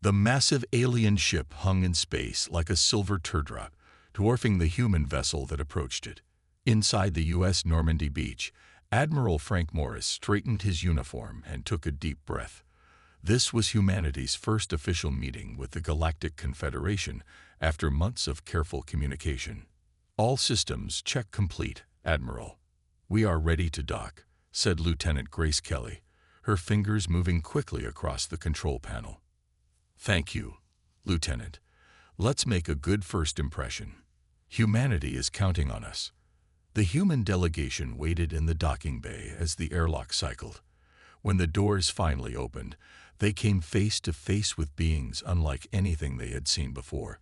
The massive alien ship hung in space like a silver teardrop, dwarfing the human vessel that approached it. Inside the U.S. Normandy beach, Admiral Frank Morris straightened his uniform and took a deep breath. This was humanity's first official meeting with the Galactic Confederation after months of careful communication. "All systems check complete, Admiral. We are ready to dock," said Lieutenant Grace Kelly, her fingers moving quickly across the control panel. "Thank you, Lieutenant. Let's make a good first impression. Humanity is counting on us." The human delegation waited in the docking bay as the airlock cycled. When the doors finally opened, they came face to face with beings unlike anything they had seen before.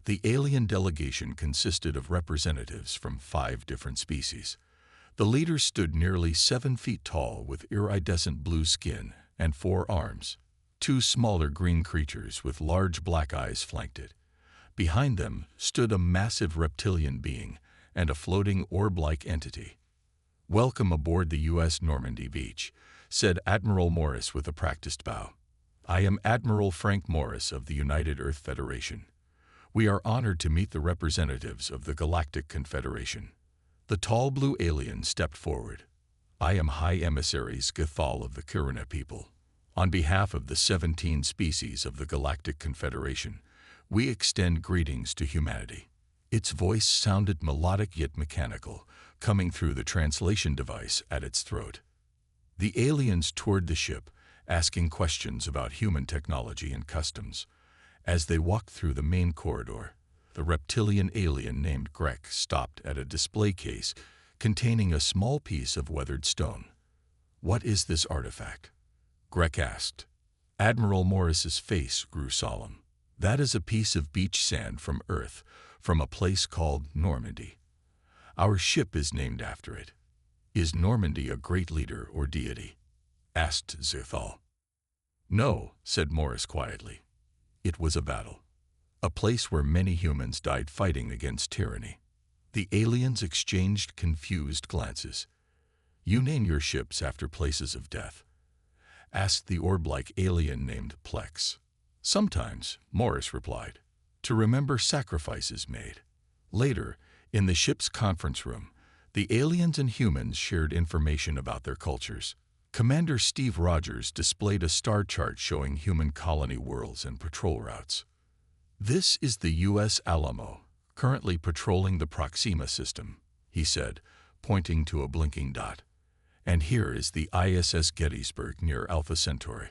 The alien delegation consisted of representatives from 5 different species. The leader stood nearly 7 feet tall with iridescent blue skin and 4 arms. 2 smaller green creatures with large black eyes flanked it. Behind them stood a massive reptilian being and a floating orb-like entity. "Welcome aboard the U.S. Normandy beach," said Admiral Morris with a practiced bow. "I am Admiral Frank Morris of the United Earth Federation. We are honored to meet the representatives of the Galactic Confederation." The tall blue alien stepped forward. "I am High Emissary Scathal of the Kiruna people. On behalf of the 17 species of the Galactic Confederation, we extend greetings to humanity." Its voice sounded melodic yet mechanical, coming through the translation device at its throat. The aliens toured the ship, asking questions about human technology and customs. As they walked through the main corridor, the reptilian alien named Grek stopped at a display case containing a small piece of weathered stone. "What is this artifact?" Grek asked. Admiral Morris's face grew solemn. "That is a piece of beach sand from Earth, from a place called Normandy. Our ship is named after it." "Is Normandy a great leader or deity?" asked Zithal. "No," said Morris quietly. "It was a battle. A place where many humans died fighting against tyranny." The aliens exchanged confused glances. "You name your ships after places of death?" asked the orb-like alien named Plex. "Sometimes," Morris replied, "to remember sacrifices made." Later, in the ship's conference room, the aliens and humans shared information about their cultures. Commander Steve Rogers displayed a star chart showing human colony worlds and patrol routes. "This is the U.S. Alamo, currently patrolling the Proxima system," he said, pointing to a blinking dot. "And here is the ISS Gettysburg near Alpha Centauri."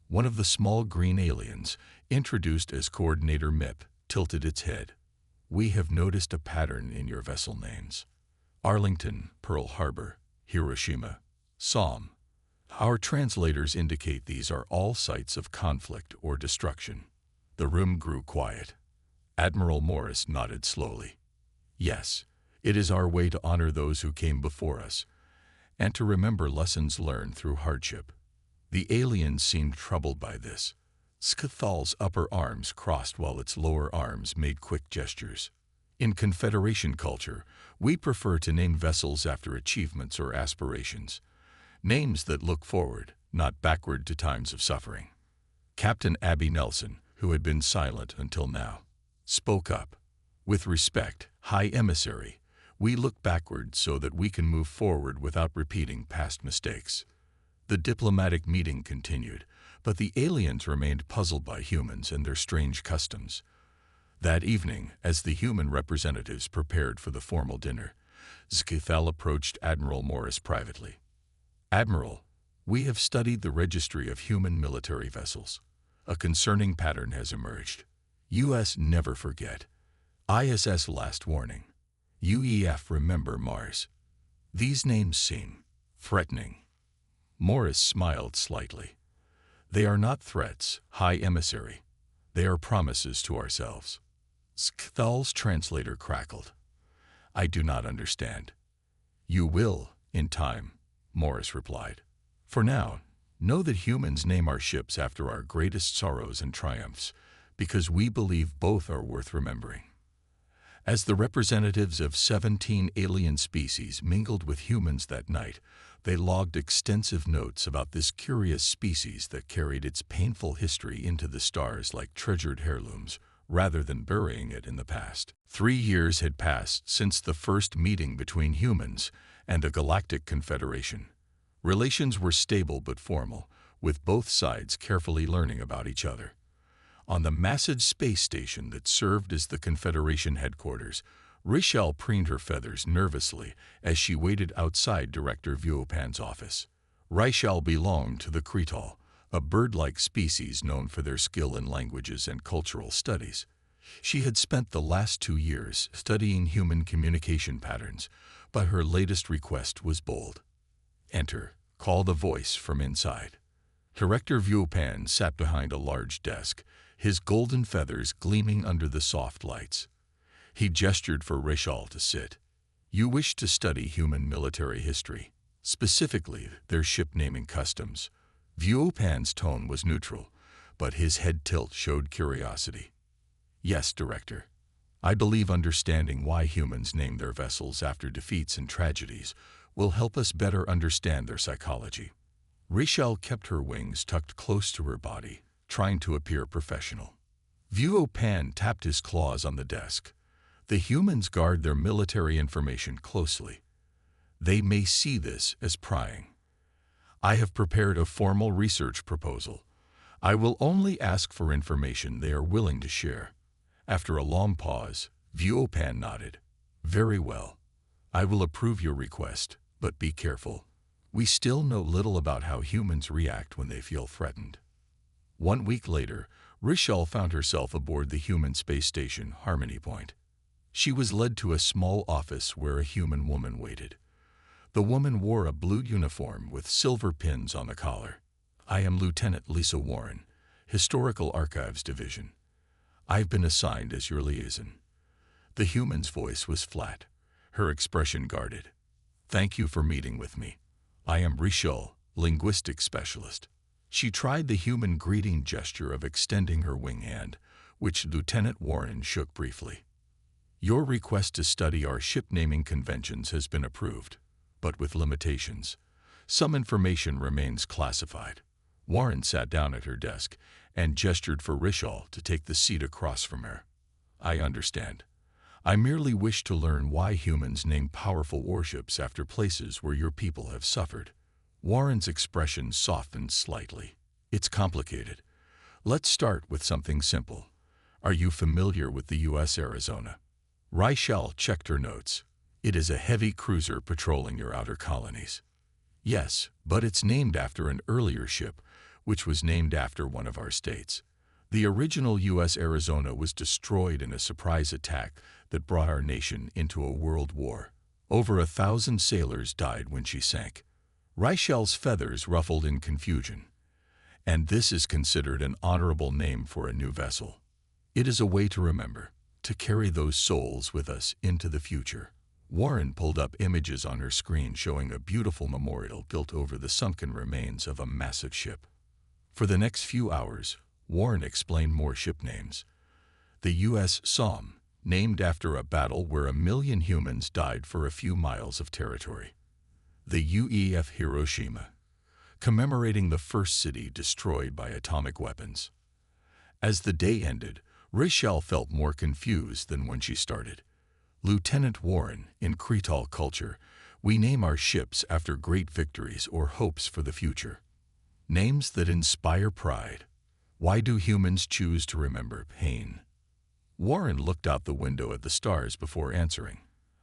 One of the small green aliens, introduced as Coordinator Mip, tilted its head. "We have noticed a pattern in your vessel names. Arlington, Pearl Harbor, Hiroshima, Somme. Our translators indicate these are all sites of conflict or destruction." The room grew quiet. Admiral Morris nodded slowly. "Yes, it is our way to honor those who came before us, and to remember lessons learned through hardship." The aliens seemed troubled by this. Scathal's upper arms crossed while its lower arms made quick gestures. "In Confederation culture, we prefer to name vessels after achievements or aspirations. Names that look forward, not backward to times of suffering." Captain Abby Nelson, who had been silent until now, spoke up. "With respect, High Emissary, we look backward so that we can move forward without repeating past mistakes." The diplomatic meeting continued, but the aliens remained puzzled by humans and their strange customs. That evening, as the human representatives prepared for the formal dinner, Scathal approached Admiral Morris privately. "Admiral, we have studied the registry of human military vessels. A concerning pattern has emerged. U.S. Never Forget. ISS Last Warning. UEF Remember Mars. These names seem threatening." Morris smiled slightly. "They are not threats, High Emissary. They are promises to ourselves." Scathal's translator crackled. "I do not understand." "You will, in time," Morris replied. "For now, know that humans name our ships after our greatest sorrows and triumphs, because we believe both are worth remembering." As the representatives of 17 alien species mingled with humans that night, They logged extensive notes about this curious species that carried its painful history into the stars like treasured heirlooms, rather than burying it in the past. 3 years had passed since the first meeting between humans and a galactic confederation. Relations were stable but formal, with both sides carefully learning about each other. On the massive space station that served as the Confederation headquarters, Richelle preened her feathers nervously as she waited outside Director Vuopan's office. Richelle belonged to the Cretal, a bird-like species known for their skill in languages and cultural studies. She had spent the last 2 years studying human communication patterns, but her latest request was bold. "Enter," called a voice from inside. Director Vuopan sat behind a large desk, his golden feathers gleaming under the soft lights. He gestured for Richelle to sit. "You wish to study human military history, specifically their ship-naming customs." Vuopan's tone was neutral, but his head tilt showed curiosity. "Yes, Director. I believe understanding why humans name their vessels after defeats and tragedies will help us better understand their psychology." Richelle kept her wings tucked close to her body, trying to appear professional. Vuopan tapped his claws on the desk. "The humans guard their military information closely. They may see this as prying. I have prepared a formal research proposal. I will only ask for information they are willing to share." After a long pause, Vuopan nodded. "Very well. I will approve your request, but be careful. We still know little about how humans react when they feel threatened." 1 week later, Richelle found herself aboard the human space station Harmony Point. She was led to a small office where a human woman waited. The woman wore a blue uniform with silver pins on the collar. "I am Lieutenant Lisa Warren, Historical Archives Division. I've been assigned as your liaison." The human's voice was flat, her expression guarded. "Thank you for meeting with me. I am Richelle, linguistics specialist." She tried the human greeting gesture of extending her wing hand, which Lieutenant Warren shook briefly. "Your request to study our ship-naming conventions has been approved, but with limitations. Some information remains classified." Warren sat down at her desk and gestured for Richelle to take the seat across from her. "I understand. I merely wish to learn why humans name powerful warships after places where your people have suffered." Warren's expression softened slightly. "It's complicated. Let's start with something simple. Are you familiar with the U.S. Arizona?" Richelle checked her notes. "It is a heavy cruiser patrolling your outer colonies." "Yes, but it's named after an earlier ship, which was named after one of our states. The original U.S. Arizona was destroyed in a surprise attack that brought our nation into a world war. Over 1,000 sailors died when she sank." Richelle's feathers ruffled in confusion. "And this is considered an honorable name for a new vessel. It is a way to remember, to carry those souls with us into the future." Warren pulled up images on her screen showing a beautiful memorial built over the sunken remains of a massive ship. For the next few hours, Warren explained more ship names. The U.S. Somme, named after a battle where 1 million humans died for a few miles of territory. The UEF Hiroshima, commemorating the first city destroyed by atomic weapons. As the day ended, Richelle felt more confused than when she started. "Lieutenant Warren, in Cretal culture, we name our ships after great victories or hopes for the future. Names that inspire pride. Why do humans choose to remember pain?" Warren looked out the window at the stars before answering.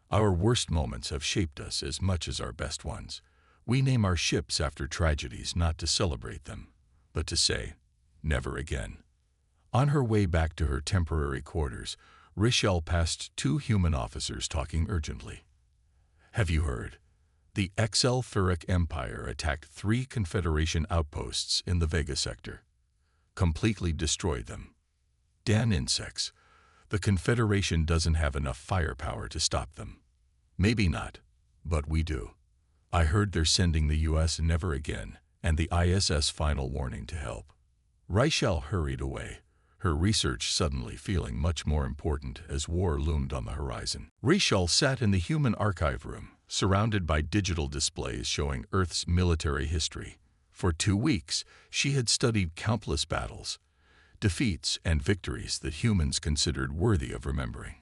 "Our worst moments have shaped us as much as our best ones. We name our ships after tragedies not to celebrate them, but to say, never again." On her way back to her temporary quarters, Richelle passed 2 human officers talking urgently. "Have you heard? The XL Ferric Empire attacked 3 Confederation outposts in the Vega sector. Completely destroyed them. Damn insects. The Confederation doesn't have enough firepower to stop them." "Maybe not, but we do. I heard they're sending the U.S. Never Again and the ISS Final Warning to help." Richelle hurried away, her research suddenly feeling much more important as war loomed on the horizon. Richelle sat in the human archive room, surrounded by digital displays showing Earth's military history. For 2 weeks, she had studied countless battles, defeats, and victories that humans considered worthy of remembering.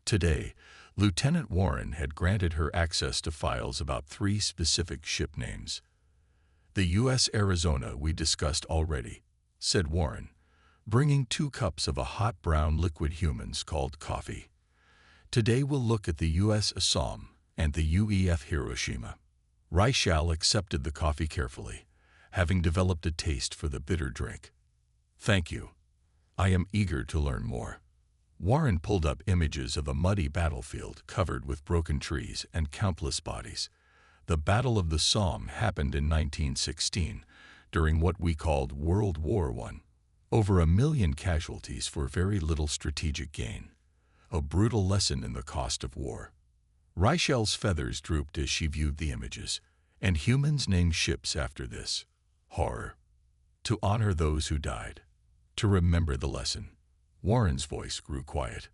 Today, Lieutenant Warren had granted her access to files about 3 specific ship names. "The U.S. Arizona we discussed already," said Warren, bringing 2 cups of a hot brown liquid humans called coffee. "Today we'll look at the U.S. Assam and the UEF Hiroshima." Reichel accepted the coffee carefully, having developed a taste for the bitter drink. "Thank you. I am eager to learn more." Warren pulled up images of a muddy battlefield covered with broken trees and countless bodies. The Battle of the Somme happened in 1916, during what we called World War I. Over 1 million casualties for very little strategic gain. A brutal lesson in the cost of war. Reichel's feathers drooped as she viewed the images, and humans named ships after this. Horror. To honor those who died. To remember the lesson. Warren's voice grew quiet.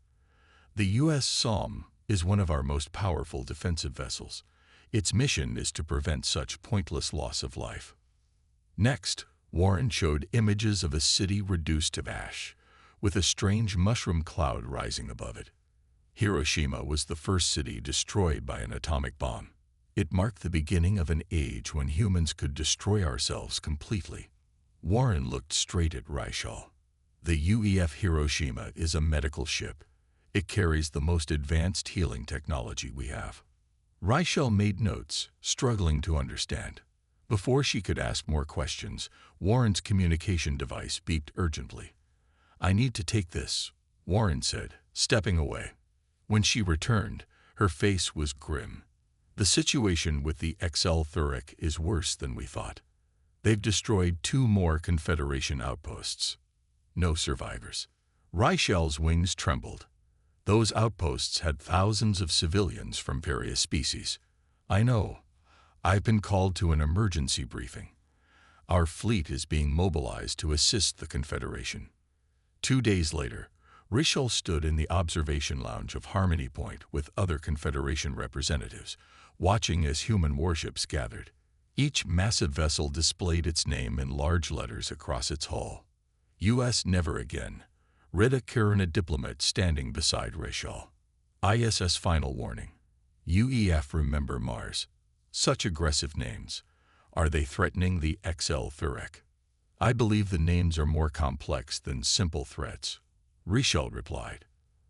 "The U.S. Somme is one of our most powerful defensive vessels. Its mission is to prevent such pointless loss of life." Next, Warren showed images of a city reduced to ash, with a strange mushroom cloud rising above it. Hiroshima was the first city destroyed by an atomic bomb. It marked the beginning of an age when humans could destroy ourselves completely. Warren looked straight at Reichel. "The UEF Hiroshima is a medical ship. It carries the most advanced healing technology we have." Reichel made notes, struggling to understand. Before she could ask more questions, Warren's communication device beeped urgently. "I need to take this," Warren said, stepping away. When she returned, her face was grim. "The situation with the XL Thurek is worse than we thought. They've destroyed 2 more Confederation outposts. No survivors." Reichel's wings trembled. "Those outposts had thousands of civilians from various species." "I know. I've been called to an emergency briefing. Our fleet is being mobilized to assist the Confederation." 2 days later, Reichel stood in the observation lounge of Harmony Point with other Confederation representatives, watching as human warships gathered. Each massive vessel displayed its name in large letters across its hull. "U.S. Never Again." Read a Kirina diplomat standing beside Reichel. "ISS Final Warning. UEF Remember Mars." Such aggressive names. Are they threatening the XL Thurek? "I believe the names are more complex than simple threats," Reichel replied.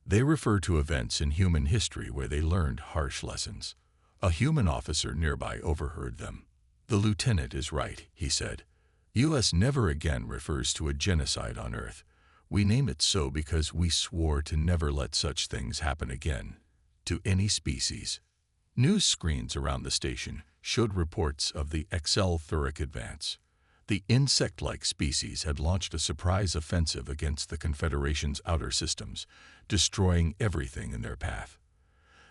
"They refer to events in human history where they learned harsh lessons." A human officer nearby overheard them. "The lieutenant is right," he said. "U.S. Never Again refers to a genocide on Earth. We name it so because we swore to never let such things happen again, to any species." News screens around the station showed reports of the XL Thurek advance. The insect-like species had launched a surprise offensive against the Confederation's outer systems, destroying everything in their path.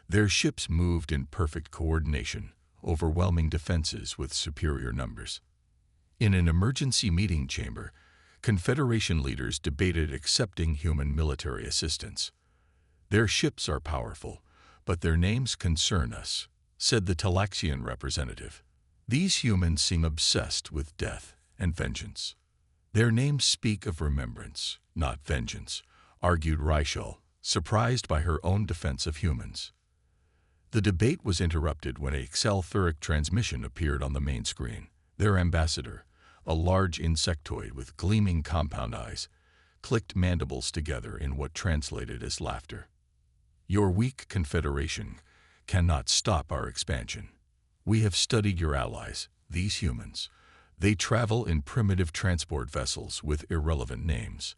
Their ships moved in perfect coordination, overwhelming defenses with superior numbers. In an emergency meeting chamber, Confederation leaders debated accepting human military assistance. "Their ships are powerful, but their names concern us," said the Talaxian representative. "These humans seem obsessed with death and vengeance." "Their names speak of remembrance, not vengeance," argued Reichel, surprised by her own defense of humans. The debate was interrupted when a XL Thurek transmission appeared on the main screen. Their ambassador, a large insectoid with gleaming compound eyes, clicked mandibles together in what translated as laughter. "Your weak Confederation cannot stop our expansion. We have studied your allies, these humans. They travel in primitive transport vessels with irrelevant names.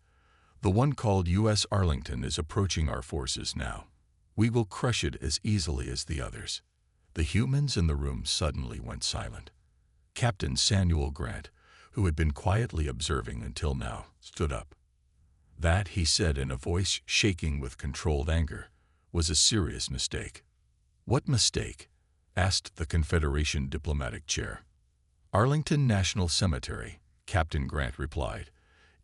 The one called U.S. Arlington is approaching our forces now. We will crush it as easily as the others." The humans in the room suddenly went silent. Captain Samuel Grant, who had been quietly observing until now, stood up. "That," he said in a voice shaking with controlled anger, "was a serious mistake." "What mistake?" asked the Confederation diplomatic chair. "Arlington National Cemetery," Captain Grant replied,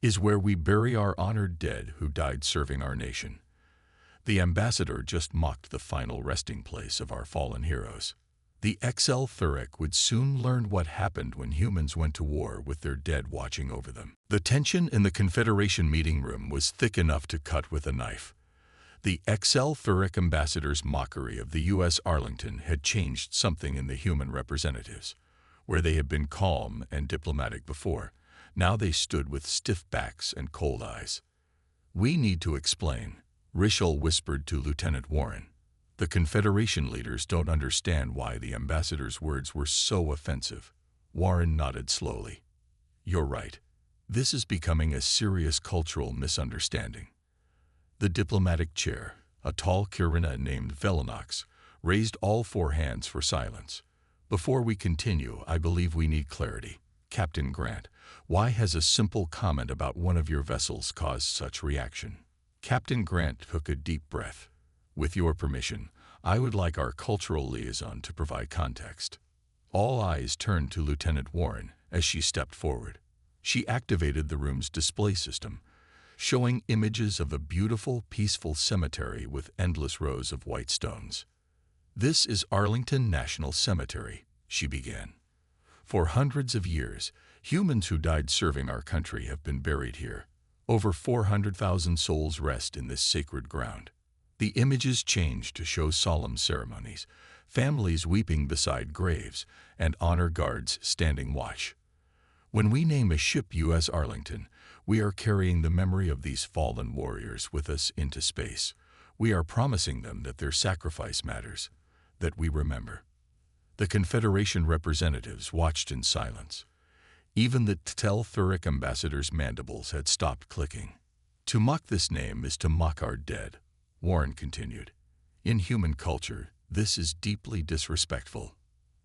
"is where we bury our honored dead who died serving our nation. The ambassador just mocked the final resting place of our fallen heroes." The XL Thuric would soon learn what happened when humans went to war with their dead watching over them. The tension in the Confederation meeting room was thick enough to cut with a knife. The XL Thuric ambassador's mockery of the U.S. Arlington had changed something in the human representatives. Where they had been calm and diplomatic before, now they stood with stiff backs and cold eyes. "We need to explain," Rishal whispered to Lieutenant Warren. "The Confederation leaders don't understand why the ambassador's words were so offensive." Warren nodded slowly. "You're right. This is becoming a serious cultural misunderstanding." The diplomatic chair, a tall Kirina named Velinox, raised all four hands for silence. "Before we continue, I believe we need clarity. Captain Grant, why has a simple comment about one of your vessels caused such reaction?" Captain Grant took a deep breath. "With your permission, I would like our cultural liaison to provide context." All eyes turned to Lieutenant Warren as she stepped forward. She activated the room's display system, showing images of a beautiful, peaceful cemetery with endless rows of white stones. "This is Arlington National Cemetery," she began. "For hundreds of years, humans who died serving our country have been buried here. Over 400,000 souls rest in this sacred ground." The images changed to show solemn ceremonies, families weeping beside graves, and honor guards standing watch. "When we name a ship U.S. Arlington, we are carrying the memory of these fallen warriors with us into space. We are promising them that their sacrifice matters, that we remember." The Confederation representatives watched in silence. Even the XL Thuric ambassador's mandibles had stopped clicking. "To mock this name is to mock our dead," Warren continued. "In human culture, this is deeply disrespectful."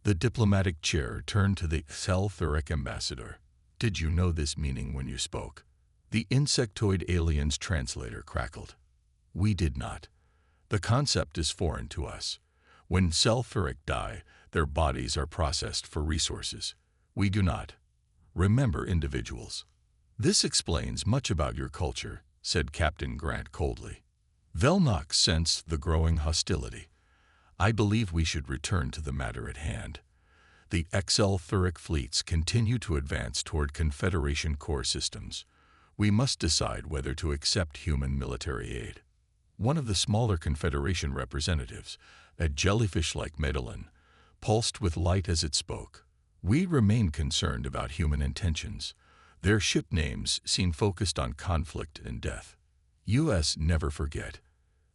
The diplomatic chair turned to the XL Thuric ambassador. "Did you know this meaning when you spoke?" The insectoid alien's translator crackled. "We did not. The concept is foreign to us. When XL Thuric die, their bodies are processed for resources. We do not remember individuals." "This explains much about your culture," said Captain Grant coldly. Velnox sensed the growing hostility. "I believe we should return to the matter at hand." The XL Thuric fleets continue to advance toward Confederation core systems. We must decide whether to accept human military aid. One of the smaller Confederation representatives, a jellyfish-like Medellin, pulsed with light as it spoke. "We remain concerned about human intentions. Their ship names seem focused on conflict and death. U.S. never forget.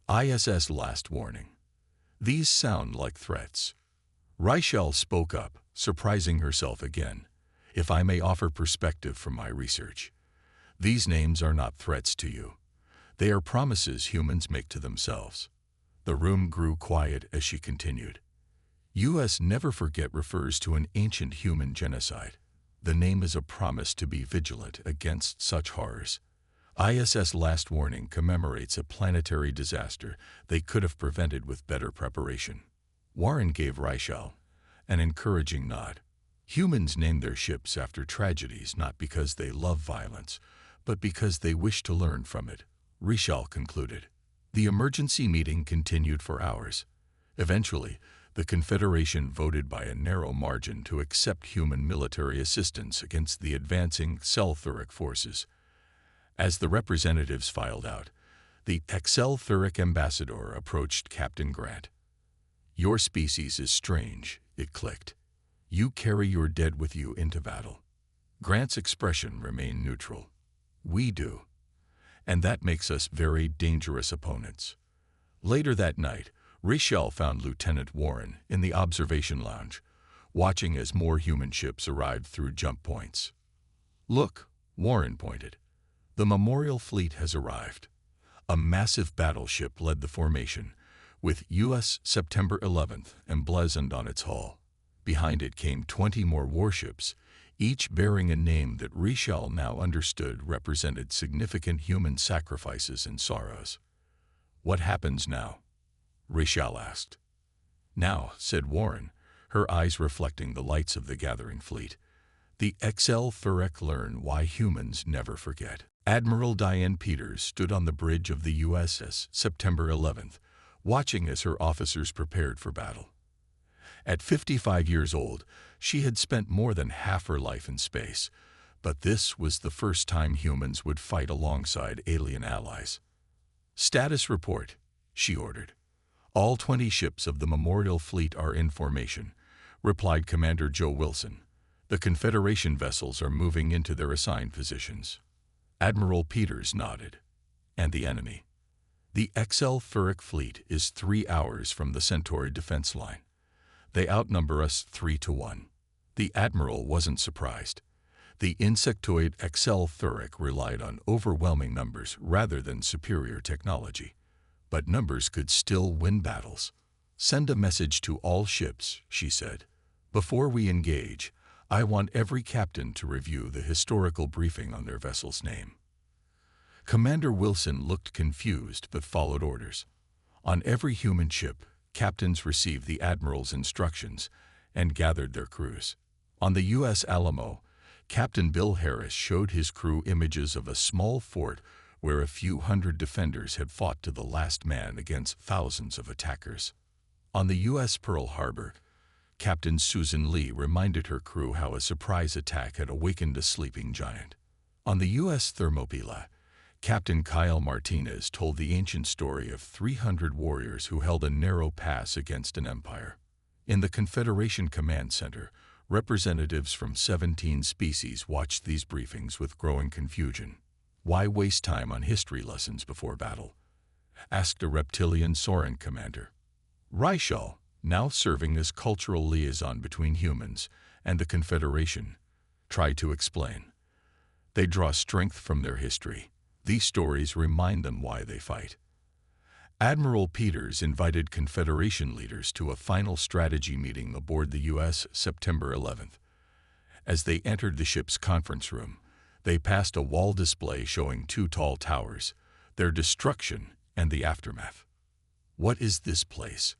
ISS last warning. These sound like threats." Rishal spoke up, surprising herself again. "If I may offer perspective from my research, these names are not threats to you. They are promises humans make to themselves." The room grew quiet as she continued. "U.S. never forget refers to an ancient human genocide. The name is a promise to be vigilant against such horrors. ISS last warning commemorates a planetary disaster they could have prevented with better preparation." Warren gave Rishal an encouraging nod. "Humans name their ships after tragedies not because they love violence, but because they wish to learn from it," Rishal concluded. The emergency meeting continued for hours. Eventually, the Confederation voted by a narrow margin to accept human military assistance against the advancing XL Thuric forces. As the representatives filed out, the XL Thuric ambassador approached Captain Grant. "Your species is strange," it clicked. "You carry your dead with you into battle." Grant's expression remained neutral. "We do. And that makes us very dangerous opponents." Later that night, Rishal found Lieutenant Warren in the observation lounge, watching as more human ships arrived through jump points. "Look," Warren pointed. "The Memorial Fleet has arrived." A massive battleship led the formation, with U.S. September 11th emblazoned on its hull. Behind it came 20 more warships, each bearing a name that Rishal now understood represented significant human sacrifices and sorrows. "What happens now?" Rishal asked. "Now," said Warren, her eyes reflecting the lights of the gathering fleet, "the XL Thuric learn why humans never forget." Admiral Diane Peters stood on the bridge of the USS September 11th, watching as her officers prepared for battle. At 55 years old, she had spent more than half her life in space, but this was the first time humans would fight alongside alien allies. "Status report," she ordered. "All 20 ships of the Memorial Fleet are in formation," replied Commander Joe Wilson. "The Confederation vessels are moving into their assigned positions." Admiral Peters nodded. "And the enemy?" "The XL Thuric Fleet is 3 hours from the Centauri defense line. They outnumber us 3-1. The Admiral wasn't surprised. The insectoid XL Thuric relied on overwhelming numbers rather than superior technology. But numbers could still win battles. "Send a message to all ships," she said. "Before we engage, I want every captain to review the historical briefing on their vessel's name." Commander Wilson looked confused but followed orders. On every human ship, captains received the Admiral's instructions and gathered their crews. On the U.S. Alamo, Captain Bill Harris showed his crew images of a small fort where a few hundred defenders had fought to the last man against thousands of attackers. On the U.S. Pearl Harbor, Captain Susan Lee reminded her crew how a surprise attack had awakened a sleeping giant. On the U.S. Thermopylae, Captain Kyle Martinez told the ancient story of 300 warriors who held a narrow pass against an empire. In the Confederation Command Center, representatives from 17 species watched these briefings with growing confusion. "Why waste time on history lessons before battle?" asked a reptilian Soren commander. Reichel, now serving as cultural liaison between humans and the Confederation, tried to explain. "They draw strength from their history. These stories remind them why they fight." Admiral Peters invited Confederation leaders to a final strategy meeting aboard the U.S. September 11th. As they entered the ship's conference room, they passed a wall display showing 2 tall towers, their destruction and the aftermath. "What is this place?"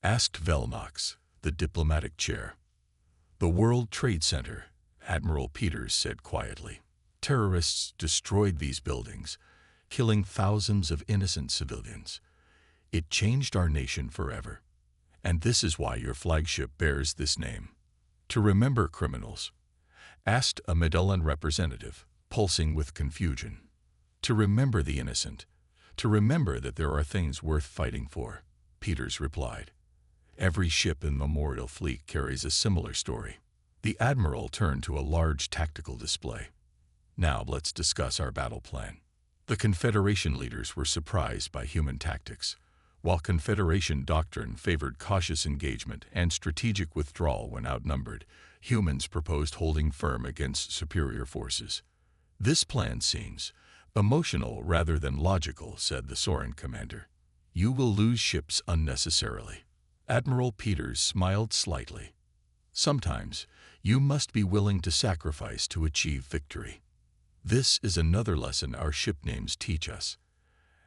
asked Velnox, the diplomatic chair. "The World Trade Center," Admiral Peters said quietly. "Terrorists destroyed these buildings, killing thousands of innocent civilians. It changed our nation forever. And this is why your flagship bears this name." "To remember criminals?" asked a Medellin representative, pulsing with confusion. "To remember the innocent. To remember that there are things worth fighting for," Peters replied. "Every ship in the Memorial Fleet carries a similar story." The Admiral turned to a large tactical display. "Now let's discuss our battle plan." The Confederation leaders were surprised by human tactics. While Confederation doctrine favored cautious engagement and strategic withdrawal when outnumbered, humans proposed holding firm against superior forces. "This plan seems emotional rather than logical," said the Soren commander. "You will lose ships unnecessarily." Admiral Peters smiled slightly. "Sometimes you must be willing to sacrifice to achieve victory. This is another lesson our ship names teach us."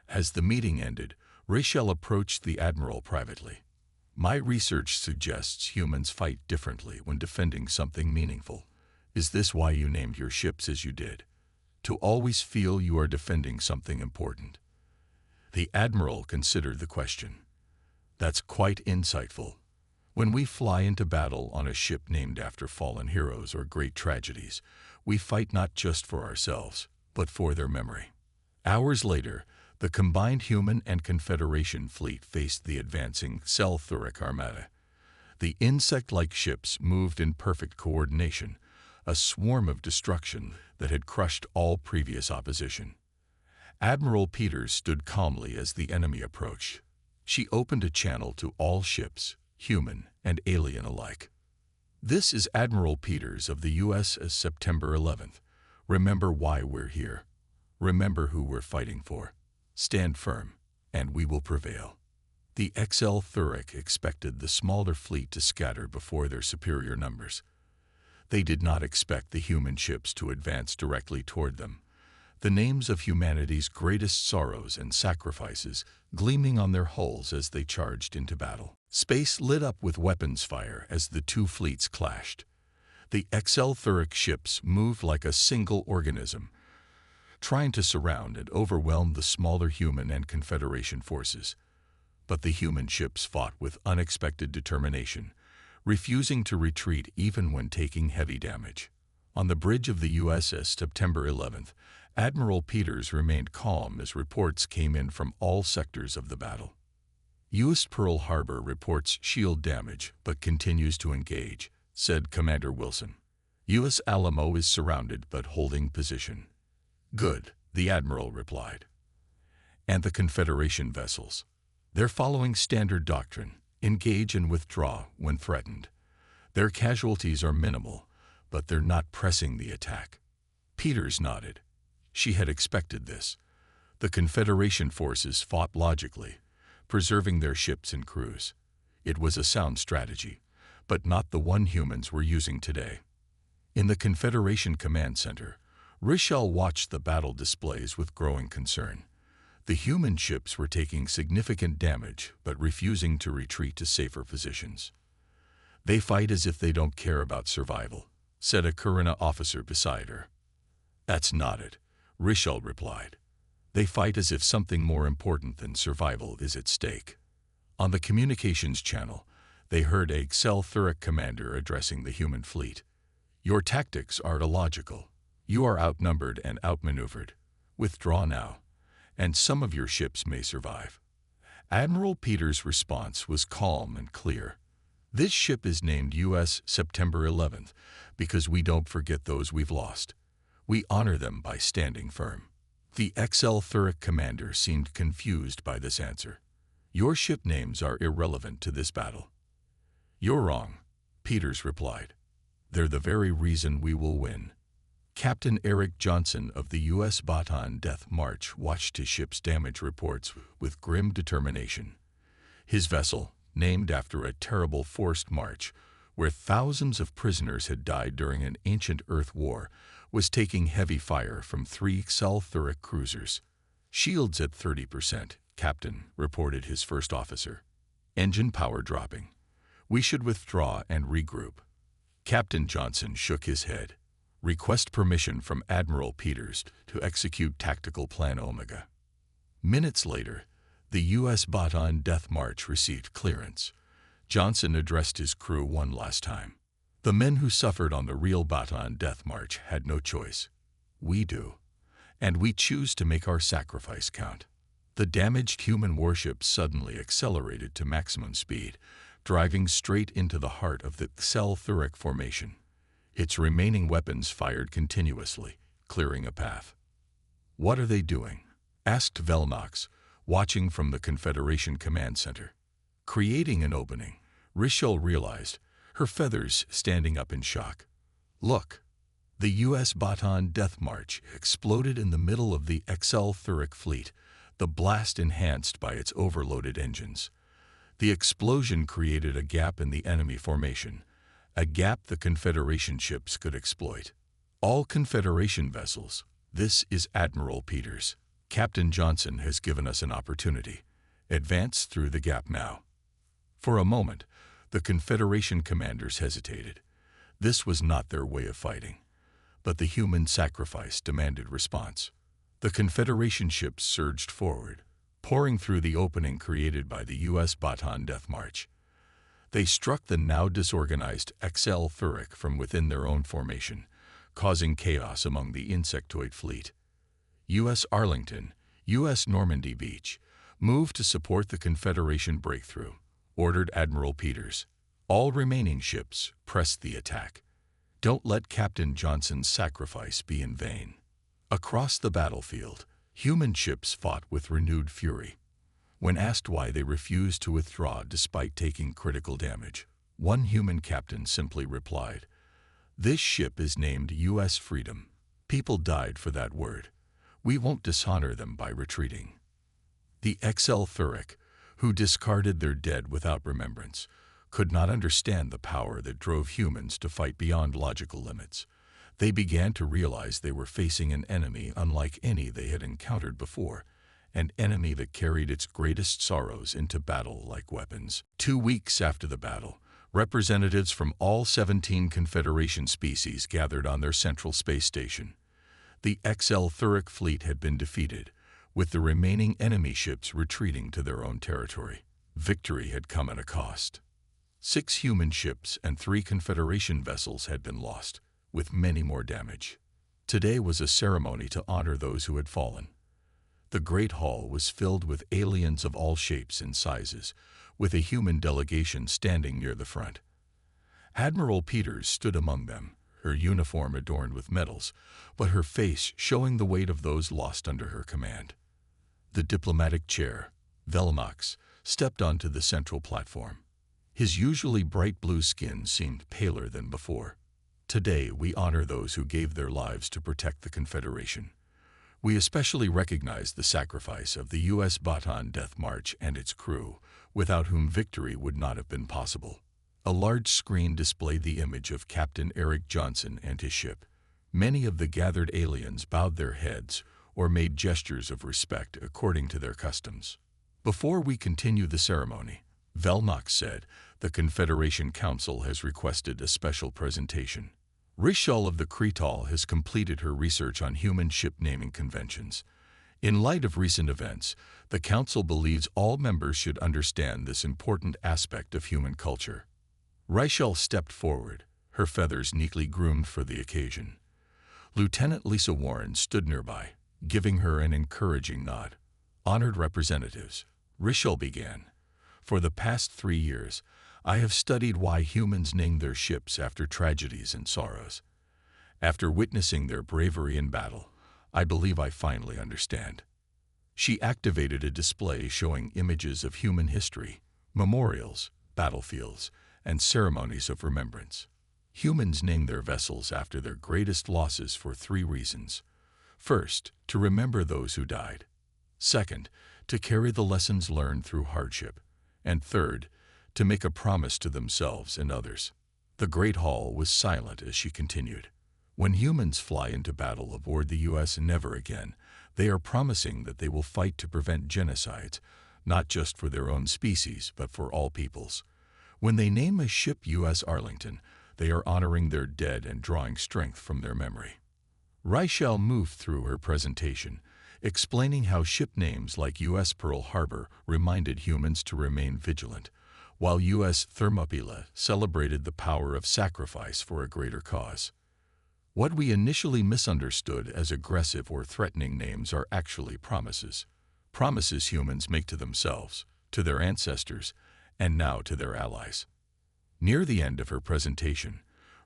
As the meeting ended, Rachel approached the Admiral privately. "My research suggests humans fight differently when defending something meaningful. Is this why you named your ships as you did? To always feel you are defending something important?" The Admiral considered the question. "That's quite insightful. When we fly into battle on a ship named after fallen heroes or great tragedies, we fight not just for ourselves, but for their memory." Hours later, the combined human and Confederation fleet faced the advancing Thuric Armada. The insect-like ships moved in perfect coordination, a swarm of destruction that had crushed all previous opposition. Admiral Peters stood calmly as the enemy approached. She opened a channel to all ships, human and alien alike. "This is Admiral Peters of the USS September 11th. Remember why we're here. Remember who we're fighting for. Stand firm, and we will prevail." The XL Thuric expected the smaller fleet to scatter before their superior numbers. They did not expect the human ships to advance directly toward them, the names of humanity's greatest sorrows and sacrifices gleaming on their hulls as they charged into battle. Space lit up with weapons fire as the 2 fleets clashed. The XL Thuric ships moved like a single organism, trying to surround and overwhelm the smaller human and Confederation forces. But the human ships fought with unexpected determination, refusing to retreat even when taking heavy damage. On the bridge of the USS September 11th, Admiral Peters remained calm as reports came in from all sectors of the battle. U.S. Pearl Harbor reports shield damage but continues to engage, said Commander Wilson. U.S. Alamo is surrounded but holding position. Good, the Admiral replied. And the Confederation vessels? They're following standard doctrine, engage and withdraw when threatened. Their casualties are minimal, but they're not pressing the attack. Peters nodded. She had expected this. The Confederation forces fought logically, preserving their ships and crews. It was a sound strategy, but not the one humans were using today. In the Confederation Command Center, Richel watched the battle displays with growing concern. The human ships were taking significant damage but refusing to retreat to safer positions. They fight as if they don't care about survival, said a Kurina officer beside her. That's not it, Richel replied. They fight as if something more important than survival is at stake. On the communications channel, they heard a Xel commander addressing the human fleet. Your tactics are illogical. You are outnumbered and outmaneuvered. Withdraw now, and some of your ships may survive. Admiral Peters' response was calm and clear. This ship is named U.S. September 11th because we don't forget those we've lost. We honor them by standing firm. The Xel commander seemed confused by this answer. Your ship names are irrelevant to this battle. You're wrong, Peters replied. They're the very reason we will win. Captain Eric Johnson of the U.S. Bataan Death March watched his ship's damage reports with grim determination. His vessel, named after a terrible forced march, where thousands of prisoners had died during an ancient Earth war, was taking heavy fire from 3 Xel cruisers. Shields at 30%, Captain, reported his first officer. Engine power dropping. We should withdraw and regroup. Captain Johnson shook his head. Request permission from Admiral Peters to execute Tactical Plan Omega. Minutes later, the U.S. Bataan Death March received clearance. Johnson addressed his crew one last time. The men who suffered on the real Bataan Death March had no choice. We do. And we choose to make our sacrifice count. The damaged human warship suddenly accelerated to maximum speed, driving straight into the heart of the Xel formation. Its remaining weapons fired continuously, clearing a path. What are they doing? Asked Velnox, watching from the Confederation Command Center. Creating an opening, Richel realized, her feathers standing up in shock. Look! The U.S. Bataan Death March exploded in the middle of the Xel fleet, the blast enhanced by its overloaded engines. The explosion created a gap in the enemy formation, a gap the Confederation ships could exploit. All Confederation vessels, this is Admiral Peters. Captain Johnson has given us an opportunity. Advance through the gap now. For a moment, the Confederation commanders hesitated. This was not their way of fighting. But the human sacrifice demanded response. The Confederation ships surged forward, pouring through the opening created by the U.S. Bataan Death March. They struck the now disorganized Xel from within their own formation, causing chaos among the insectoid fleet. U.S. Arlington, U.S. Normandy Beach, moved to support the Confederation breakthrough, ordered Admiral Peters. All remaining ships pressed the attack. Don't let Captain Johnson's sacrifice be in vain. Across the battlefield, human ships fought with renewed fury. When asked why they refused to withdraw despite taking critical damage, one human captain simply replied, "This ship is named U.S. Freedom. People died for that word. We won't dishonor them by retreating." The Xel who discarded their dead without remembrance, could not understand the power that drove humans to fight beyond logical limits. They began to realize they were facing an enemy unlike any they had encountered before, an enemy that carried its greatest sorrows into battle like weapons. 2 weeks after the battle, representatives from all 17 Confederation species gathered on their central space station. The Xel fleet had been defeated, with the remaining enemy ships retreating to their own territory. Victory had come at a cost. 6 human ships and 3 Confederation vessels had been lost, with many more damage. Today was a ceremony to honor those who had fallen. The Great Hall was filled with aliens of all shapes and sizes, with a human delegation standing near the front. Admiral Peters stood among them, her uniform adorned with medals, but her face showing the weight of those lost under her command. The diplomatic chair, Velmox, stepped onto the central platform. His usually bright blue skin seemed paler than before. Today we honor those who gave their lives to protect the Confederation. We especially recognize the sacrifice of the U.S. Bataan Death March and its crew, without whom victory would not have been possible. A large screen displayed the image of Captain Eric Johnson and his ship. Many of the gathered aliens bowed their heads or made gestures of respect according to their customs. Before we continue the ceremony, Velmox said, the Confederation Council has requested a special presentation. Rishal of the Kretal has completed her research on human ship naming conventions. In light of recent events, the Council believes all members should understand this important aspect of human culture. Rishal stepped forward, her feathers neatly groomed for the occasion. Lieutenant Lisa Warren stood nearby, giving her an encouraging nod. Honored representatives, Rishal began. For the past 3 years, I have studied why humans name their ships after tragedies and sorrows. After witnessing their bravery in battle, I believe I finally understand. She activated a display showing images of human history, memorials, battlefields, and ceremonies of remembrance. Humans name their vessels after their greatest losses for 3 reasons. First, to remember those who died. Second, to carry the lessons learned through hardship. And third, to make a promise to themselves and others. The Great Hall was silent as she continued. When humans fly into battle aboard the U.S. Never Again, they are promising that they will fight to prevent genocides, not just for their own species, but for all peoples. When they name a ship U.S. Arlington, they are honoring their dead and drawing strength from their memory. Rishal moved through her presentation, explaining how ship names like U.S. Pearl Harbor reminded humans to remain vigilant, while U.S. Thermopylae celebrated the power of sacrifice for a greater cause. What we initially misunderstood as aggressive or threatening names are actually promises. Promises humans make to themselves, to their ancestors, and now to their allies. Near the end of her presentation,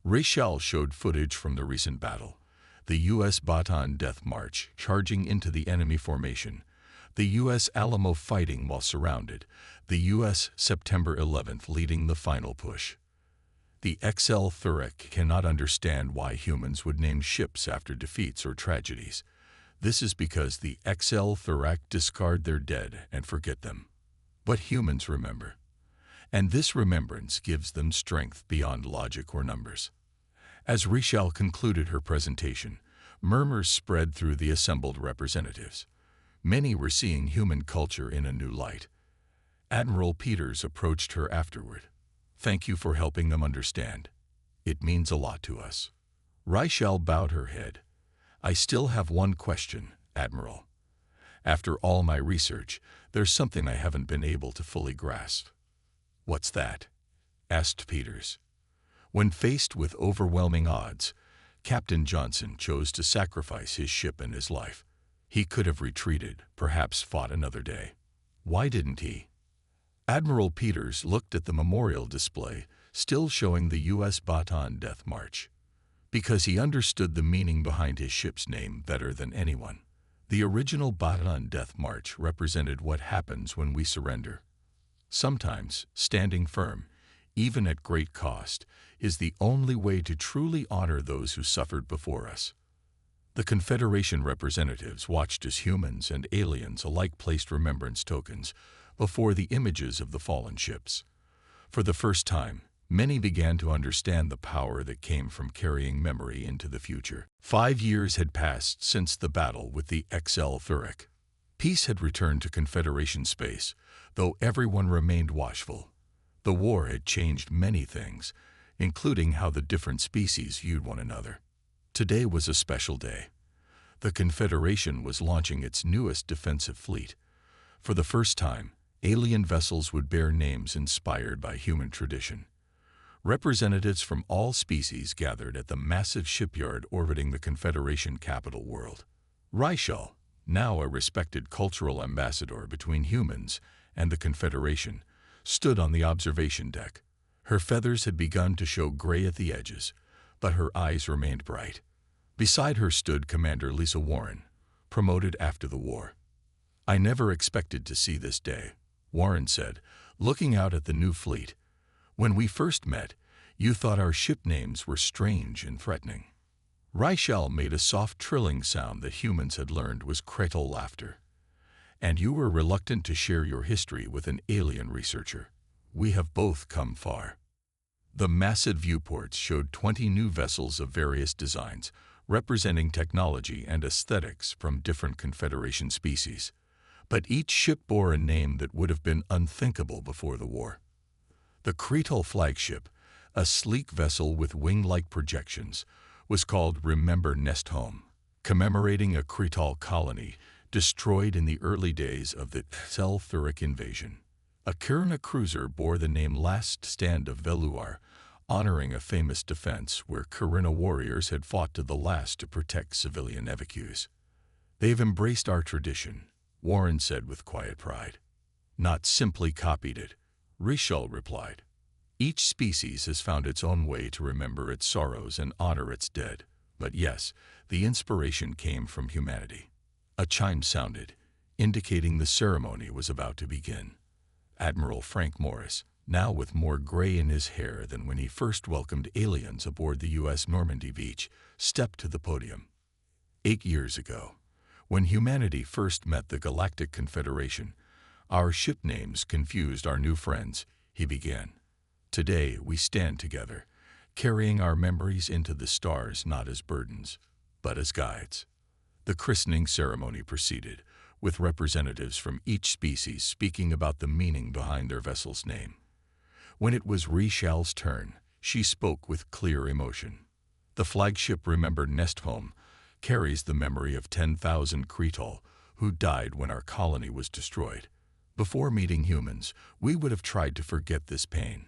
Rishal showed footage from the recent battle. The U.S. Bataan Death March charging into the enemy formation, the U.S. Alamo fighting while surrounded, the U.S. September 11th leading the final push. The XL Thurek cannot understand why humans would name ships after defeats or tragedies. This is because the XL Thurek discard their dead and forget them. But humans remember. And this remembrance gives them strength beyond logic or numbers. As Rishal concluded her presentation, murmurs spread through the assembled representatives. Many were seeing human culture in a new light. Admiral Peters approached her afterward. Thank you for helping them understand. It means a lot to us. Rishal bowed her head. I still have one question, Admiral. After all my research, there's something I haven't been able to fully grasp. What's that? Asked Peters. When faced with overwhelming odds, Captain Johnson chose to sacrifice his ship and his life. He could have retreated, perhaps fought another day. Why didn't he? Admiral Peters looked at the memorial display, still showing the U.S. Bataan Death March. Because he understood the meaning behind his ship's name better than anyone. The original Bataan Death March represented what happens when we surrender. Sometimes, standing firm, even at great cost, is the only way to truly honor those who suffered before us. The Confederation representatives watched as humans and aliens alike placed remembrance tokens before the images of the fallen ships. For the first time, many began to understand the power that came from carrying memory into the future. 5 years had passed since the battle with the XL Thurek. Peace had returned to Confederation space, though everyone remained watchful. The war had changed many things, including how the different species viewed one another. Today was a special day. The Confederation was launching its newest defensive fleet. For the first time, Alien vessels would bear names inspired by human tradition. Representatives from all species gathered at the massive shipyard orbiting the Confederation capital world. Rachel, now a respected cultural ambassador between humans and the Confederation, stood on the observation deck. Her feathers had begun to show gray at the edges, but her eyes remained bright. Beside her stood Commander Lisa Warren, promoted after the war. "I never expected to see this day," Warren said, looking out at the new fleet. "When we first met, you thought our ship names were strange and threatening." Rachel made a soft trilling sound that humans had learned was creole laughter. "And you were reluctant to share your history with an alien researcher. We have both come far." The massive viewports showed 20 new vessels of various designs, representing technology and aesthetics from different Confederation species. But each ship bore a name that would have been unthinkable before the war. The Creole flagship, a sleek vessel with wing-like projections, was called Remember Nest Home, commemorating a Creole colony destroyed in the early days of the Sulfuric invasion. A Kirna cruiser bore the name Last Stand of Velour, honoring a famous defense where Kirna warriors had fought to the last to protect civilian evacuees. "They've embraced our tradition," Warren said with quiet pride. "Not simply copied it," Rachel replied. "Each species has found its own way to remember its sorrows and honor its dead. But yes, the inspiration came from humanity." A chime sounded, indicating the ceremony was about to begin. Admiral Frank Morris, now with more gray in his hair than when he first welcomed aliens aboard the U.S. Normandy Beach, stepped to the podium. 8 years ago, when humanity first met the Galactic Confederation, our ship names confused our new friends, he began. "Today we stand together, carrying our memories into the stars not as burdens, but as guides." The christening ceremony proceeded, with representatives from each species speaking about the meaning behind their vessel's name. When it was Rachel's turn, she spoke with clear emotion. "The flagship Remember Nest Home carries the memory of 10,000 Creole who died when our colony was destroyed. Before meeting humans, we would have tried to forget this pain.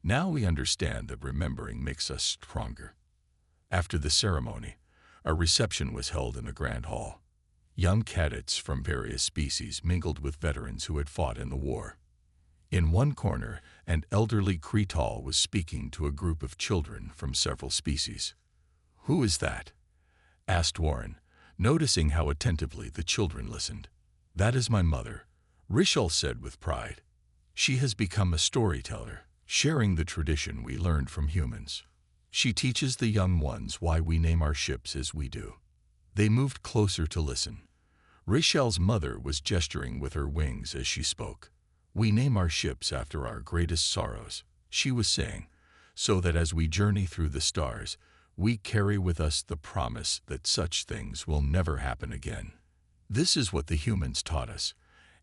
Now we understand that remembering makes us stronger." After the ceremony, a reception was held in the Grand Hall. Young cadets from various species mingled with veterans who had fought in the war. In one corner, an elderly Creole was speaking to a group of children from several species. "Who is that?" asked Warren, noticing how attentively the children listened. "That is my mother," Rachel said with pride. "She has become a storyteller, sharing the tradition we learned from humans. She teaches the young ones why we name our ships as we do." They moved closer to listen. Rachel's mother was gesturing with her wings as she spoke. "We name our ships after our greatest sorrows," she was saying, "so that as we journey through the stars, we carry with us the promise that such things will never happen again. This is what the humans taught us,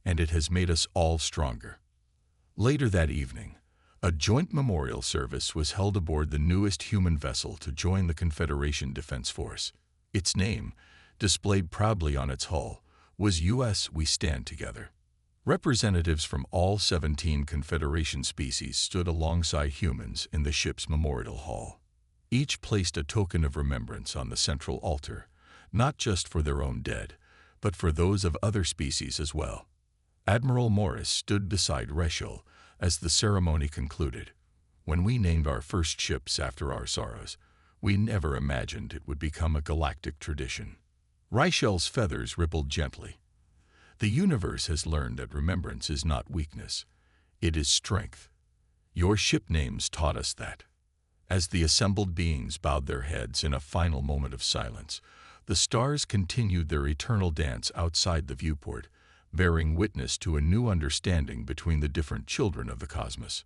and it has made us all stronger." Later that evening, a joint memorial service was held aboard the newest human vessel to join the Confederation Defense Force. Its name, displayed proudly on its hull, was U.S. We Stand Together. Representatives from all 17 Confederation species stood alongside humans in the ship's memorial hall. Each placed a token of remembrance on the central altar, not just for their own dead, but for those of other species as well. Admiral Morris stood beside Rachel as the ceremony concluded. "When we named our first ships after our sorrows, we never imagined it would become a galactic tradition." Rachel's feathers rippled gently. "The universe has learned that remembrance is not weakness, it is strength. Your ship names taught us that." As the assembled beings bowed their heads in a final moment of silence, the stars continued their eternal dance outside the viewport, bearing witness to a new understanding between the different children of the cosmos.